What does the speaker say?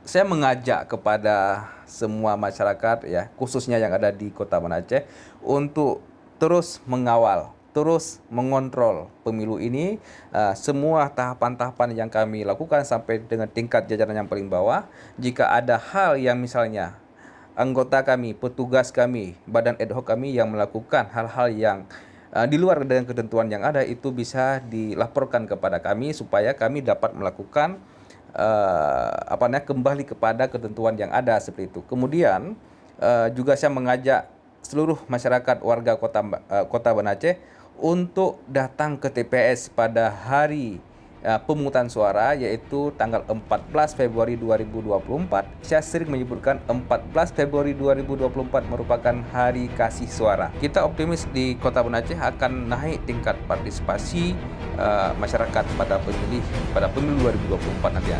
saya mengajak kepada semua masyarakat ya, khususnya yang ada di Kota Banda Aceh untuk terus mengawal, terus mengontrol pemilu ini, semua tahapan-tahapan yang kami lakukan sampai dengan tingkat jajaran yang paling bawah. Jika ada hal yang misalnya anggota kami, petugas kami, badan ad hoc kami yang melakukan hal-hal yang di luar dengan ketentuan yang ada, itu bisa dilaporkan kepada kami supaya kami dapat melakukan kembali kepada ketentuan yang ada seperti itu. Kemudian juga saya mengajak seluruh masyarakat warga Kota Banda Aceh untuk datang ke TPS pada hari pemungutan suara, yaitu tanggal 14 Februari 2024. Saya sering menyebutkan 14 Februari 2024 merupakan hari kasih suara. Kita optimis di Kota Banda Aceh akan naik tingkat partisipasi masyarakat pada pemilu 2024 nanti.